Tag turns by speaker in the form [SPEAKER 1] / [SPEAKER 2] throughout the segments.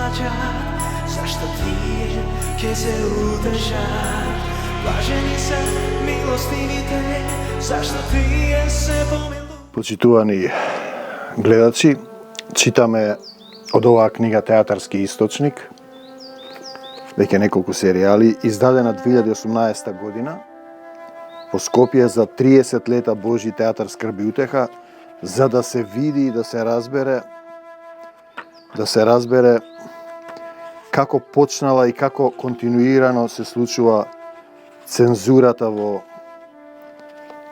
[SPEAKER 1] плачат, зашто тие ќе се утешат. Блажени се милостивите, зашто тие се помилуваат.
[SPEAKER 2] Почитувани гледачи, читаме од оваа книга Театарски источник, веќе неколку серијали, издадена 2018 година во Скопје за 30 лета Божи театар скрб и утеха, за да се види и да се разбере како почнала и како континуирано се случува цензурата во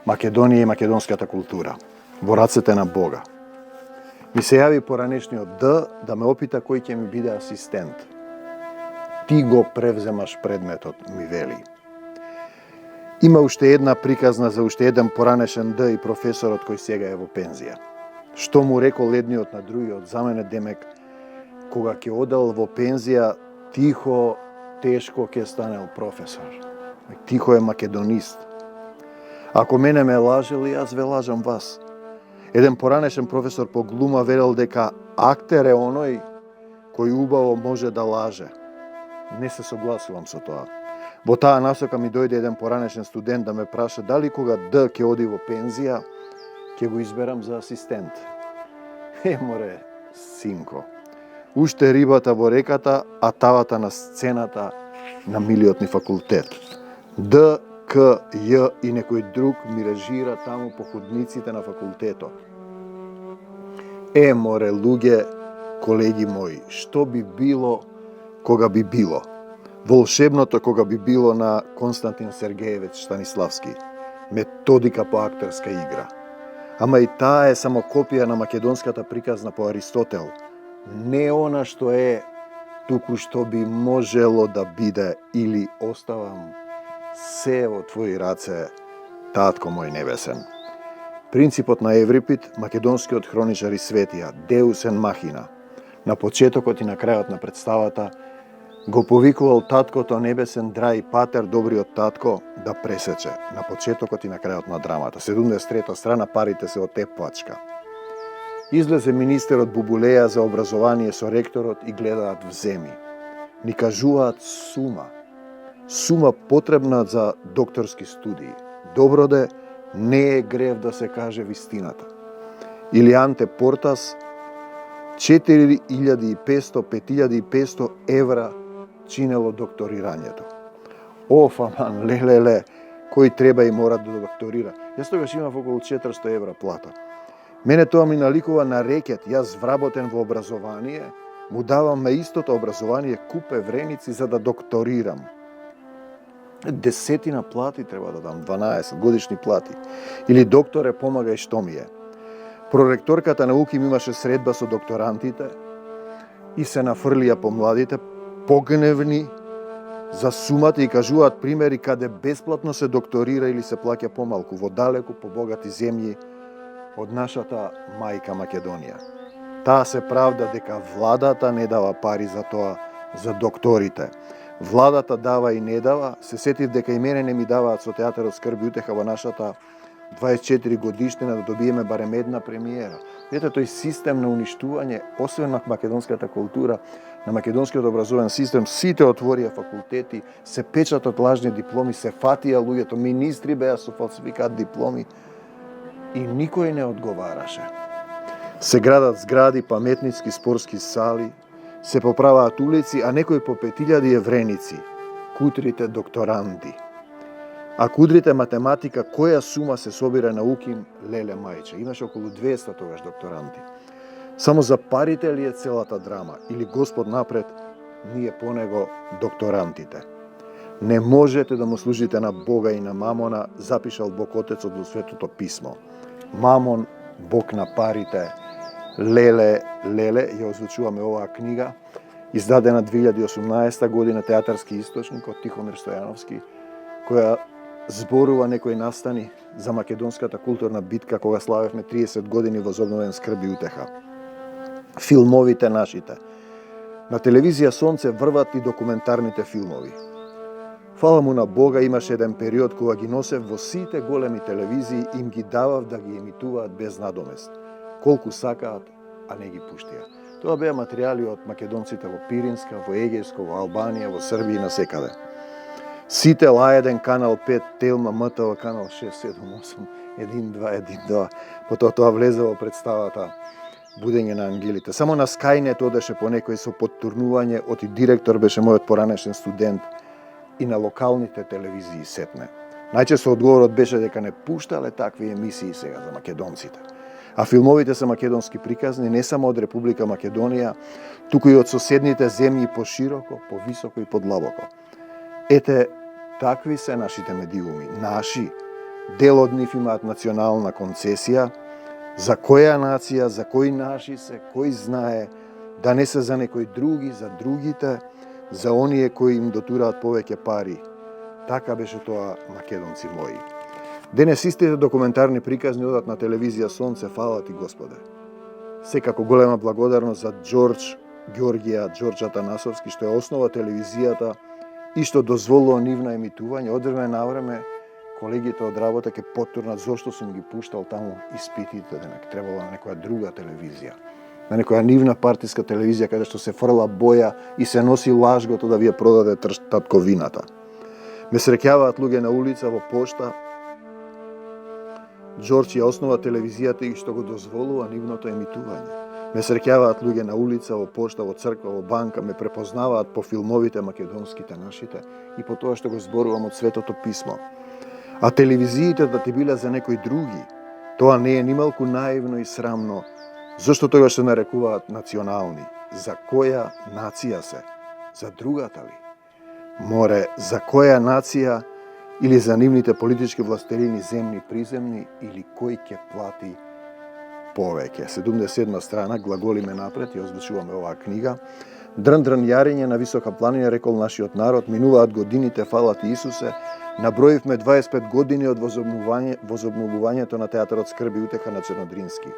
[SPEAKER 2] Македонија и македонската култура, во рацете на Бога. Ми се јави поранешниот Д да ме опита кој ќе ми биде асистент. Ти го превземаш предметот, ми вели. Има уште една приказна за уште еден поранешен Д и професорот кој сега е во пензија. Што му рекол едниот на другиот, за мене демек, кога ќе одел во пензија, тихо, тешко ќе станел професор. Тихо е македонист. Ако мене ме лажел, јас ве лажам вас. Еден поранешен професор по глума верел дека актер е оној кој убаво може да лаже. Не се согласувам со тоа. Во таа насока ми дојде еден поранешен студент да ме праша дали кога Д ќе оди во пензија, ќе го изберам за асистент. Море, синко. Уште рибата во реката, а тавата на сцената на милиот ни факултет. Д, К, Ј и некој друг ми режира таму по ходниците на факултетот. Море, луѓе, колеги мои, што би било кога би било? Волшебното кога би било на Константин Сергеевич Станиславски. Методика по актерска игра. Ама и таа е само копија на македонската приказна по Аристотел. Не она што е, туку што би можело да биде, или оставам се во твои раце, татко мој небесен. Принципот на Еврипид, македонскиот хроничар и светија, Деус ен махина, на почетокот и на крајот на представата, го повикувал таткото небесен Драј Патер, добриот татко, да пресече на почетокот и на крајот на драмата. 73-та страна, парите се отепвачка. Излезе министерот Бубулеја за образование со ректорот и гледаат в земи. Ни кажуваат сума потребна за докторски студии. Доброде, не е грев да се каже вистината. Или Анте Портас, 4500 евра чинело докторирањето. Аман, леле, кој треба и мора да докторира. Јас тогаш имав околу 400 евра плата. Мене тоа ми наликува на рекет, јас вработен во образование, му даваме истото образование, купе вреници за да докторирам. 10 плати треба да дам, 12 годишни плати. Или докторе, помагај што ми е. Проректорката на УКИМ имаше средба со докторантите и се нафрлија по младите, погневни за сумата и кажуваат примери каде бесплатно се докторира или се плаќа помалку во далеку побогати земји од нашата мајка Македонија. Таа се правда дека владата не дава пари за тоа, за докторите. Владата дава и не дава. Се сетив дека и мене не ми даваат со театарот скрб и утеха во нашата 24 годишнина да добиеме барем една премиера. Ете, тој систем на уништување, освен на македонската култура, на македонскиот образовен систем, сите отворија факултети, се печатат лажни дипломи, се фатија луѓето, министри беа со фалсификат дипломи и никој не одговараше. Се градат згради, паметницки спортски сали, се поправаат улици, а некој по 5000 евреници, кутрите докторанти. А кудрите математика, која сума се собира на УКИМ, леле мајче. Имаше околу 200 тогаш докторанти. Само за парите ли е целата драма? Или Господ напред, ние по него докторантите? Не можете да му служите на Бога и на Мамона, запишал Бог Отецот во Светото писмо. Мамон, Бог на парите, леле, ја озвучуваме оваа книга, издадена 2018 година, Театарски источник од Тихомир Стојановски, која зборува некои настани за македонската културна битка кога славевме 30 години возобновен скрб и утеха. Филмовите нашите. На телевизија Сонце врват и документарните филмови. Фала му на Бога, имаше еден период кога ги носев во сите големи телевизии и им ги давав да ги емитуваат без надомест. Колку сакаат, а не ги пуштија. Тоа беа материјали од македонците во Пиринска, во Егејско, во Албанија, во Србија и насекаде. Сител, А1, Канал 5, Телма, МТВ, Канал 6, 7, 8, 1, 2, 1, 2. Потоа тоа влезе во представата Будење на ангелите. Само на Скајнет одеше по некој со подтурнување, оти директор беше мојот поранешен студент и на локалните телевизии сетне. Најчесто одговорот беше дека не пуштале такви емисии сега за македонците. А филмовите се македонски приказни не само од Република Македонија, туку и од соседните земји пошироко, повисоко и подлабоко. Ете, такви се нашите медиуми, наши. Дел од нив имаат национална концесија, за која нација, за кој наши се, кој знае, да не се за некои други, за другите, за оние кои им дотураат повеќе пари. Така беше тоа, македонци мои. Денес истите документарни приказни одат на телевизија Сонце, фала ти Господе. Секако голема благодарност за Ѓорѓ Атанасовски, што ја основа телевизијата и што дозволува нивна емитување. Од време на време колегите од работа ќе потурнат зошто сум ги пуштал таму испитите, дека требало на некоја друга телевизија. На некоја нивна партиска телевизија каде што се фрла боја и се носи лажгото да ви ја продаде татковината. Ме среќаваат луѓе на улица, во пошта. Ѓорѓ ја основа телевизијата и што го дозволува нивното емитување. Ме среќаваат луѓе на улица, во пошта, во црква, во банка, ме препознаваат по филмовите македонските нашите и по тоа што го зборувам од Светото писмо. А телевизиите да ти биле за некои други, тоа не е нималку наивно и срамно. Зошто тогаш се нарекуваат национални? За која нација се? За другата ли? Море, за која нација или за нивните политички властерини, земни, приземни, или кој ќе плати повеќе? 77 страна, глаголиме напред и озвучуваме оваа книга. Дрн јарење на висока планина, рекол нашиот народ, минуваат годините, фала ти Исусе, наброивме 25 години од возобновувањето на театарот Скрби и утеха на Чернодрински.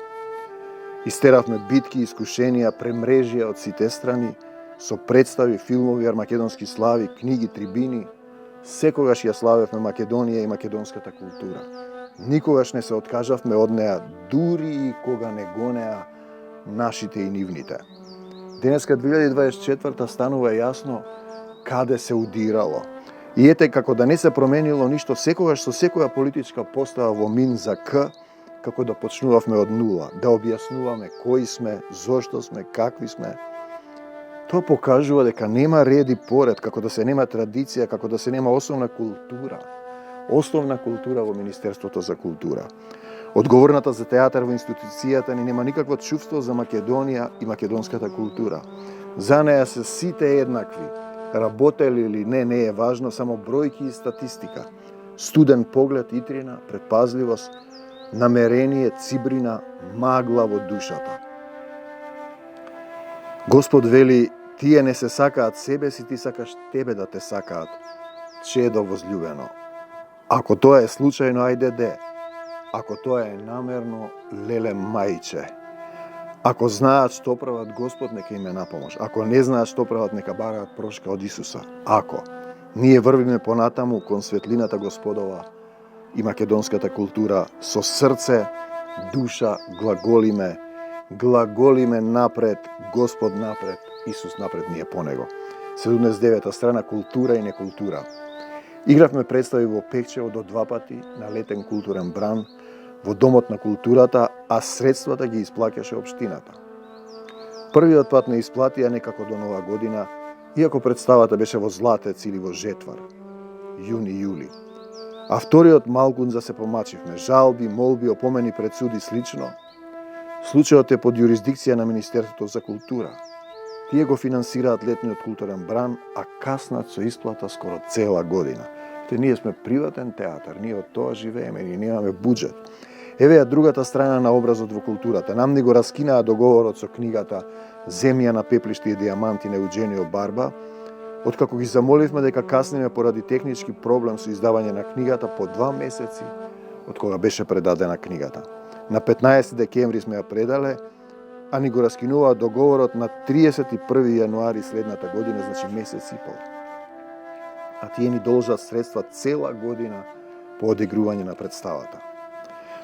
[SPEAKER 2] Истеравме битки, искушенија, премрежија од сите страни, со представи, филмови, армакедонски слави, книги, трибини. Секогаш ја славевме Македонија и македонската култура. Никогаш не се откажавме од неа, дури и кога не гонеа нашите и нивните. Денеска 2024 станува јасно каде се удирало. И ете, како да не се променило ништо, секогаш со секоја политичка постава во мин за К, како да почнувавме од нула, да објаснуваме кои сме, зошто сме, какви сме. Тоа покажува дека нема ред и поред, како да се нема традиција, како да се нема основна култура. Основна култура во Министерството за култура. Одговорната за театар во институцијата ни нема никакво чувство за Македонија и македонската култура. За неја се сите еднакви. Работели или не е важно, само бројки и статистика. Студен поглед, итрина, предпазливост, намерение, цибрина, магла во душата. Господ вели, тие не се сакаат себе си, ти сакаш тебе да те сакаат. Чедо возлюбено. Ако тоа е случајно, ајде де. Ако тоа е намерно, леле мајче. Ако знаат што прават, Господ нека им е на помош. Ако не знаат што прават, нека бараат прошка од Исуса. Ако ние врвиме понатаму кон светлината Господова и македонската култура со срце, душа, глаголиме напред, Господ напред, Исус напред, ние по него. 79 страна, култура и некултура. Игравме представи во Пекчево до 2 пати на летен културен бран, во Домот на културата, а средствата ги исплаќаше општината. Првиот пат не исплатија некако до Нова година, иако представата беше во Златец или во Жетвар, јуни-јули. А вториот малкун се помачивме, жалби, молби, опомени пред суд и слично. Случајот е под јурисдикција на Министерството за култура. Тие го финансираат летниот културен бран, а каснат со исплата скоро цела година. Ние сме приватен театар, ние од тоа живееме, ние немаме буџет. Еве ја другата страна на образот во културата. Нам ни го раскинаа договорот со книгата Земја на пеплишти и диаманти на Еуџенио Барба, откако ги замоливме дека касниме поради технички проблем со издавање на книгата по 2 месеци од кога беше предадена книгата. На 15 декември сме ја предале, а ни го раскинуваа договорот на 31 јануари следната година, значи месец и пол. А тие ни должат средства цела година по одигрување на представата.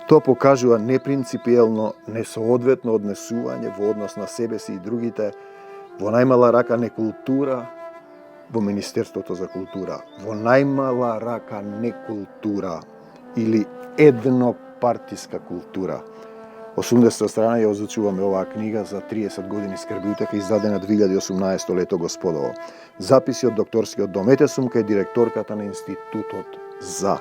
[SPEAKER 2] Тоа покажува непринципиелно, несоодветно однесување во однос на себе си и другите, во најмала рака некултура во Министерството за култура, во најмала рака некултура или еднопартиска култура. 80 страна ја озвучуваме оваа книга за 30 години скрби утеха, издадена 2018 лето Господово. Записи од докторскиот дом. Ете сум кај директорката на Институтот за.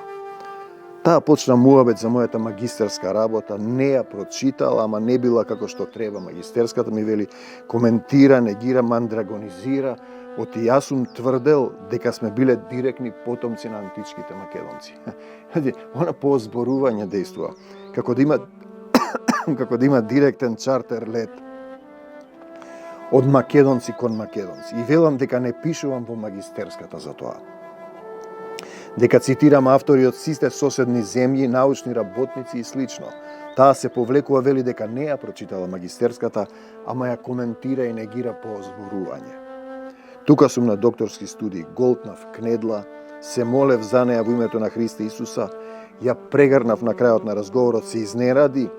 [SPEAKER 2] Таа почна муабет за мојата магистерска работа, не ја прочитала, ама не била како што треба. Магистерската ми вели, коментира, негира, мандрагонизира. Оти јас сум тврдел дека сме биле директни потомци на античките македонци. Она по озборување действува. Како да има директен чартер лет од македонци кон македонци. И велам дека не пишувам во магистерската за тоа. Дека цитирам автори од сите соседни земји, научни работници и слично. Таа се повлекува, вели дека не ја прочитала магистерската, ама ја коментира и негира по озборување. Тука сум на докторски студии, голтнав, кнедла, се молев за неја во името на Христа Исуса, ја прегрнав на крајот на разговорот, се изнеради,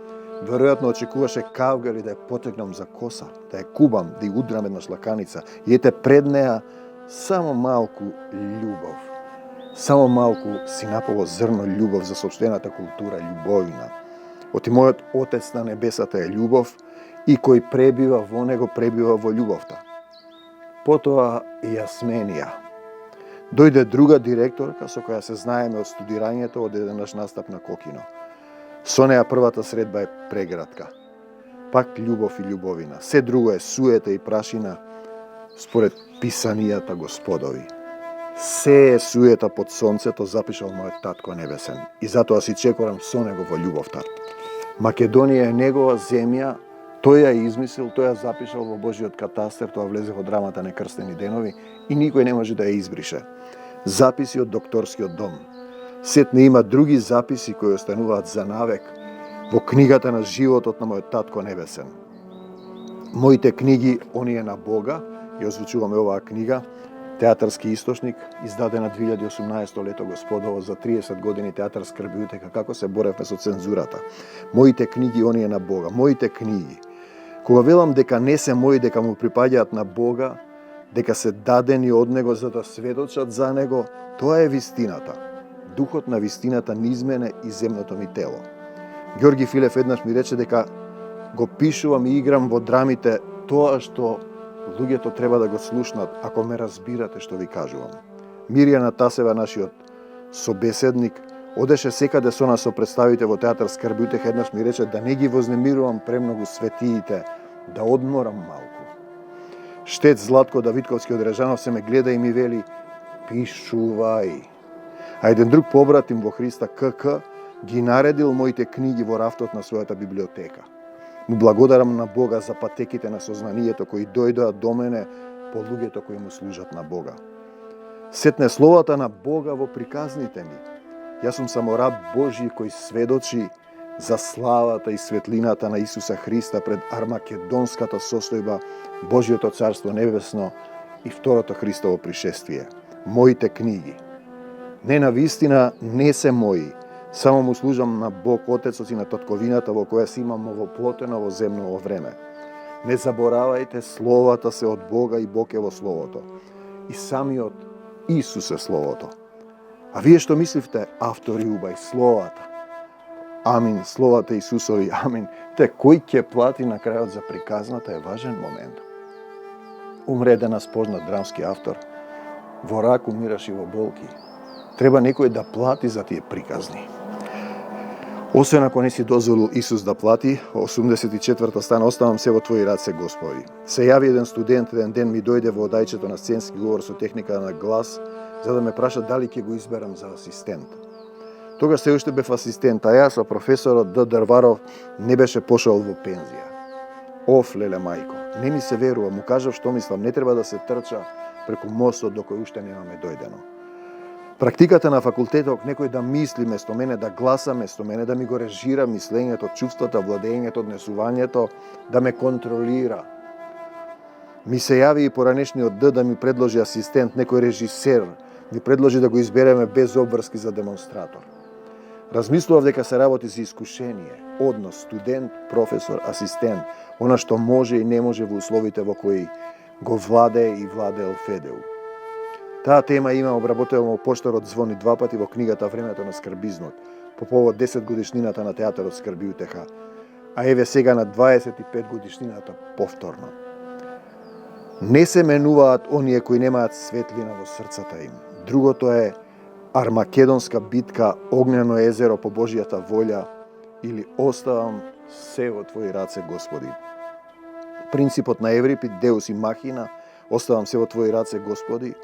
[SPEAKER 2] веројатно очекуваше кавга или да ја потегнам за коса, да ја кубам, да ја удрам една шлаканица. И ете пред неја само малку љубов. Само малку синапово зрно љубов за сопствената култура, љубовина. Оти мојот Отец на небесата е љубов и кој пребива во него пребива во љубовта. Потоа ја сменија. Дојде друга директорка со која се знаеме од студирањето од еднаш настап на Кокино. Со неја првата средба е прегратка. Пак љубов и љубовина. Се друго е суета и прашина според писанијата Господови. Се е суета под сонцето, запишал мојот татко небесен. И затоа си чекорам со него во љубовта. Македонија е негова земја, тој ја измислил, тој ја запишал во Божиот катастер, тоа влезе во драмата Некрстени денови и никој не може да ја избрише. Записи од докторскиот дом. Сетне има други записи кои остануваат за навек во книгата на животот на мојот татко небесен. Моите книги, оние на Бога, ја озвучуваме оваа книга, Театарски источник, издадена 2018 лето Господово, за 30 години театар скрби утеха како се боревме со цензурата. Моите книги, оние на Бога, моите книги. Кога велам дека не се мои, дека му припаѓаат на Бога, дека се дадени од Него за да сведочат за Него, тоа е вистината. Духот на вистината низ мене и земното ми тело. Ѓорги Филев еднаш ми рече дека го пишувам и играм во драмите тоа што луѓето треба да го слушнат, ако ме разбирате што ви кажувам. Мирјана Тасева, нашиот собеседник, одеше секаде со нас со представите во театар скрби утеха, еднаш ми рече да не ги вознемирувам премногу светиите, да одморам малку. Штет Златко Давидковски од Режанов се ме гледа и ми вели: пишувај. А еден друг побратим во Христа, КК, ги наредил моите книги во рафтот на својата библиотека. Му благодарам на Бога за патеките на сознанието кои дојдоа до мене по луѓето кои му служат на Бога. Сетне словата на Бога во приказните ми. Јас сум само раб Божи кој сведочи за славата и светлината на Исуса Христа пред армакедонската состојба, Божиото царство небесно и второто Христово пришествие. Моите книги. Не на вистина не се мои, само му служам на Бог Отецот и на татковината во која си имам овоплотено во земново време. Не заборавајте, словата се од Бога и Бог е во Словото. И самиот Исус е Словото. А вие што мисливте, автори убај, словата? Амин, словата Исусови, амин. Те, кој ќе плати на крајот за приказната е важен момент. Умре денес познат драмски автор. Во рак умираш и во болки. Треба некој да плати за тие приказни. Освен ако не си дозволил Исус да плати, 84-та стана, оставам се во Твои раце, Господи. Се јави еден студент, еден ден ми дојде во одајчето на сценски говор со техника на глас, за да ме праша дали ќе го изберам за асистент. Тогаш се уште бев асистент, а јас, професорот Д. Дрваров, не беше пошол во пензија. Оф, леле мајко, не ми се верува, му кажав што мислам, не треба да се трча преку мостот до кој уште немаме дојдено. Практиката на факултетот, некој да мисли место мене, да гласа место мене, да ми го режира мислењето, чувствата, владењето, однесувањето, да ме контролира. Ми се јави и поранешниот Д да ми предложи асистент, некој режисер, ми предложи да го избереме без обврски за демонстратор. Размислував дека се работи за искушение, однос, студент, професор, асистент, она што може и не може во условите во кои го владее и владеел Федеу. Таа тема има обработено во Поштарот звони 2 пати во книгата Времето на скрбизнот, по повод 10 годишнината на театарот Скрби утеха, а еве сега на 25 годишнината повторно. Не се менуваат оние кои немаат светлина во срцата им. Другото е Армакедонска битка, огнено езеро по Божијата волја или оставам се во твои раце, Господи. Принципот на Еврипид, Деус и Махина, оставам се во твои раце, Господи.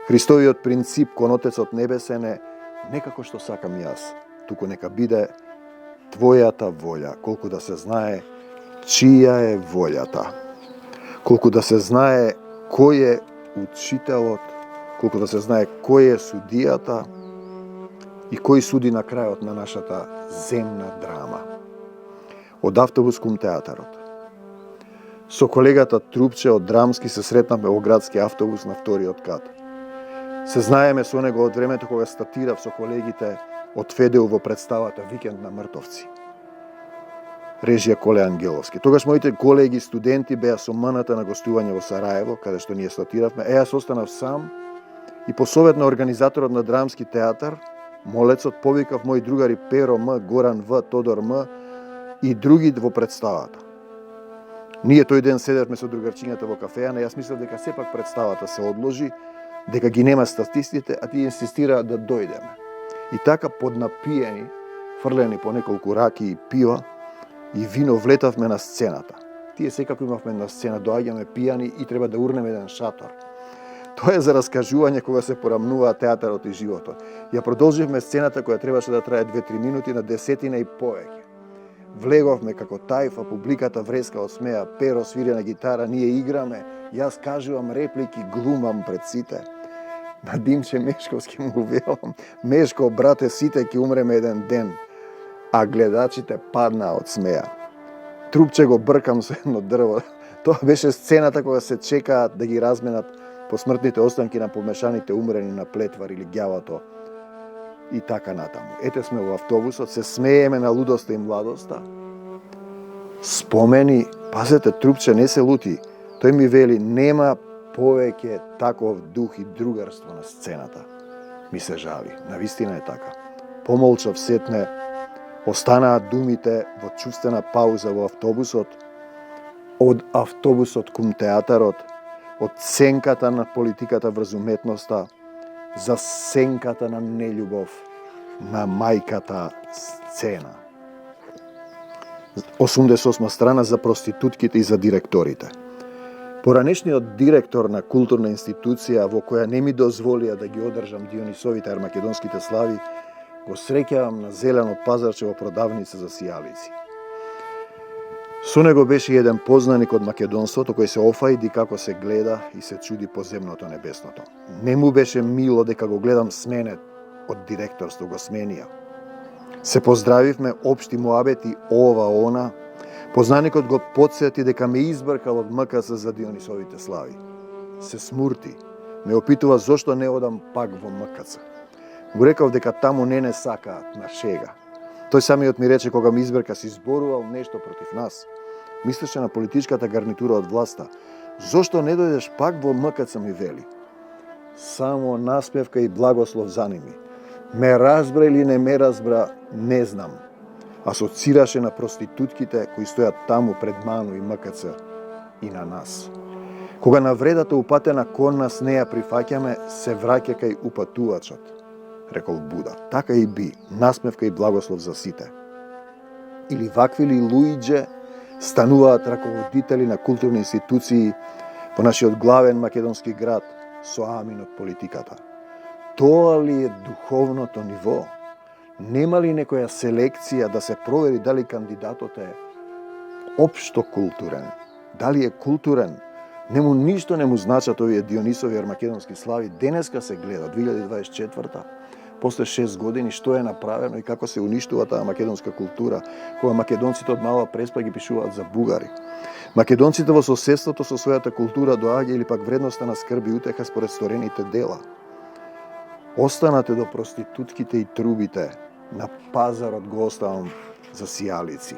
[SPEAKER 2] Христовиот принцип кон Отецот Небесен е не како што сакам јас, туку нека биде твојата волја, колку да се знае чија е волјата, колку да се знае кој е учителот, колку да се знае кој е судијата и кој суди на крајот на нашата земна драма. Од автобус кум театарот. Со колегата Трупче од Драмски се сретнавме во градски автобус на вториот кат. Се знаеме со него од времето кога статирав со колегите од Федеу во представата Викенд на мртовци. Режија Коле Ангеловски. Тогаш моите колеги студенти беа со маната на гостување во Сараево, каде што ние статиравме. Јас останав сам и по совет на организаторот на Драмски театар, Молецот, повикав мои другари Перо М, Горан В, Тодор М и други во представата. Ние тој ден седевме со другарчињата во кафејана, јас мислев дека сепак представата се одложи, дека ги нема статистите, а тие инсистираа да дојдеме. И така поднапиени, фрлени по неколку раки и пива и вино, влетавме на сцената. Тие секако имавме на сцена, доаѓаме пијани и треба да урнеме еден шатор. Тоа е за раскажување кога се порамнуваа театарот и животот. Ја продолживме сцената која требаше да трае 2-3 минути на 10 и повеќе. Влеговме како тајфа, публиката вреска од смеа, Перо свири на гитара, ние играме, јас кажувам реплики, глумам пред сите. На Димче Мешковски му велам, Мешко, брате, сите ќе умреме еден ден, а гледачите паднаа од смеа. Трупче го бркам со едно дрво. Тоа беше сцената кога се чекаат да ги разменат посмртните останки на помешаните умрени на Плетвар или Ѓавато и така натаму. Ете сме во автобусот, се смееме на лудоста и младоста. Спомени, пазете, Трупче не се лути. Тој ми вели, нема повеќе таков дух и другарство на сцената. Ми се жали, навистина е така. Помолчав сетне, останаат думите во чувствена пауза во автобусот, од автобусот кум театарот, од сенката на политиката врз уметноста, за сенката на нељубов на мајката сцена. 88 страна за проститутките и за директорите. Поранешниот директор на културна институција во која не ми дозволија да ги одржам Дионисовите армакедонските слави, го среќавам на зелено пазарче во продавница за сијалици. Со него беше еден познаник од македонството кој се офајди како се гледа и се чуди по земното небесното. Не му беше мило дека го гледам сменет од директорство, го сменија. Се поздравивме, општи муабети, ова, она. Познаникот го подсети дека ме избркал од МКС за Дионисовите слави. Се смурти, ме опитува зошто не одам пак во МКС. Го рекав дека таму не сакаат на шега. Тој самиот ми рече кога ми избрка си зборувал нешто против нас. Мислеше на политичката гарнитура од власта. Зошто не дојдеш пак во МКЦ, ми вели. Само наспевка и благослов за ними. Ме разбра или не ме разбра, не знам. Асоцираше на проститутките кои стојат таму пред Ману и МКЦ и на нас. Кога навредата упатена кон нас не ја прифаќаме, се враќа кај упатувачот, рекол Буда. Така и би, насмевка и благослов за сите. Или вакви ли луидже стануваат раководители на културни институции во нашиот главен македонски град со амин од политиката. Тоа ли е духовното ниво? Нема ли некоја селекција да се провери дали кандидатот е општо културен? Дали е културен? Нему ништо не му значат овие Дионисови армакедонски слави. Денеска се гледа, 2024-та, после 6 години, што е направено и како се уништува таа македонска култура, кога македонците од мала преспа ги пишуваат за бугари. Македонците во соседството со својата култура доаѓа или пак вредноста на скрби утеха според сторените дела. Останате до проститутките и трубите, на пазарот го оставам за сијалици.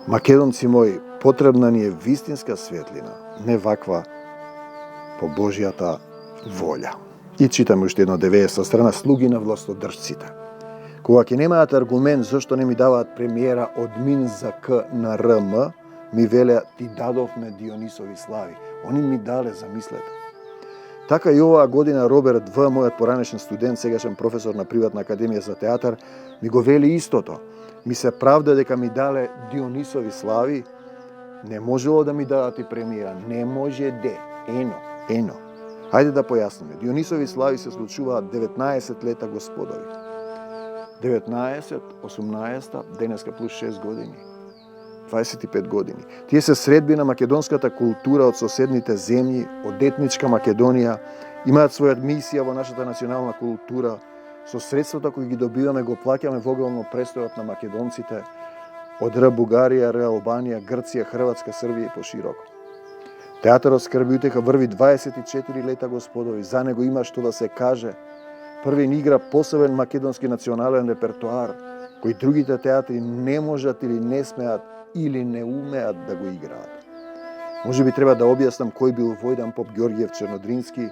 [SPEAKER 2] Македонци мои, потребна ни е вистинска светлина, не ваква по Божјата волја. И читаме уште едно 90 страна, слуги на властодржците. Кога ќе немаат аргумент зашто не ми даваат премиера од Мин за К на РМ, ми велеа ти дадовме Дионисови слави. Они ми дале, замислете. Така и оваа година Роберт В, мојот поранешен студент, сегашен професор на Приватна академија за театар, ми го вели истото. Ми се правда дека ми дале Дионисови слави, не можело да ми дадат и премиера. Не може де. Ено. Хајде да појасниме. Дионисови слави се случуваат 19 лета господови. 19, 18, денеска плюс 6 години. 25 години. Тие се средби на македонската култура од соседните земји, од етничка Македонија, имаат своја мисија во нашата национална култура. Со средствата кои ги добиваме го плаќаме воглавно престојот на македонците од Р Бугарија, Р Албанија, Грција, Хрватска, Србија и пошироко. Театарот Скрби утеха врви 24 лета господови, за него има што да се каже. Први ни игра посебен македонски национален репертоар, кој другите театри не можат или не смеат или не умеат да го играат. Може би треба да објаснам кој бил Војдан Поп Ѓорѓиев Чернодрински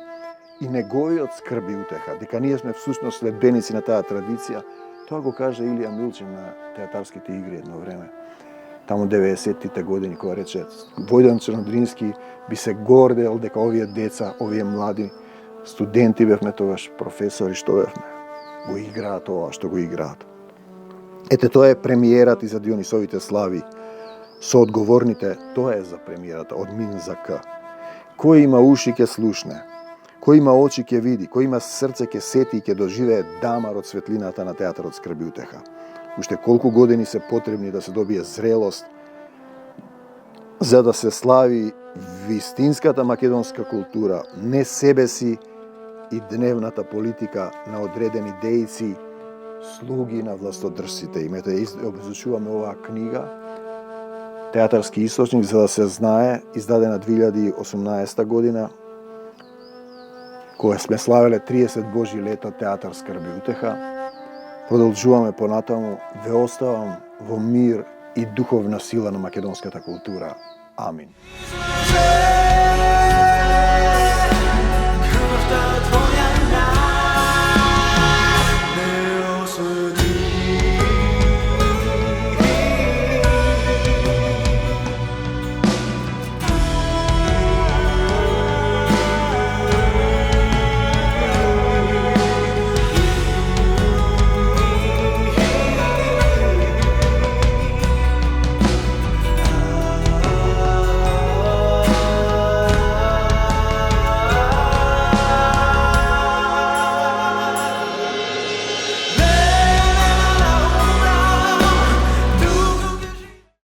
[SPEAKER 2] и неговиот Скрби утеха, дека ние сме всушност следбеници на таа традиција. Тоа го кажа Илија Милчин на театарските игри едно време. Таму 90-тите години, кога рече Војдан Чернодрински би се гордел дека овие деца, овие млади студенти бевме тогаш, професори што бевме, го играат ова што го играат. Ете, тоа е премиерата и за Дионисовите слави. Со одговорните, тоа е за премиерата од Мин за К. Кој има уши ќе слушне, кој има очи ќе види, кој има срце ќе сети и ќе доживее дамар од светлината на театарот Скрби утеха. Уште колку години се потребни да се добие зрелост за да се слави вистинската македонска култура, не себе си и дневната политика на одредени дејци, слуги на властодржците. Имете, обезучуваме оваа книга, Театарски источник за да се знае, издадена 2018 година, која сме славеле 30 Божи лета театар Скрби утеха. Продолжуваме понатаму, ве оставам во мир и духовна сила на македонската култура. Амин.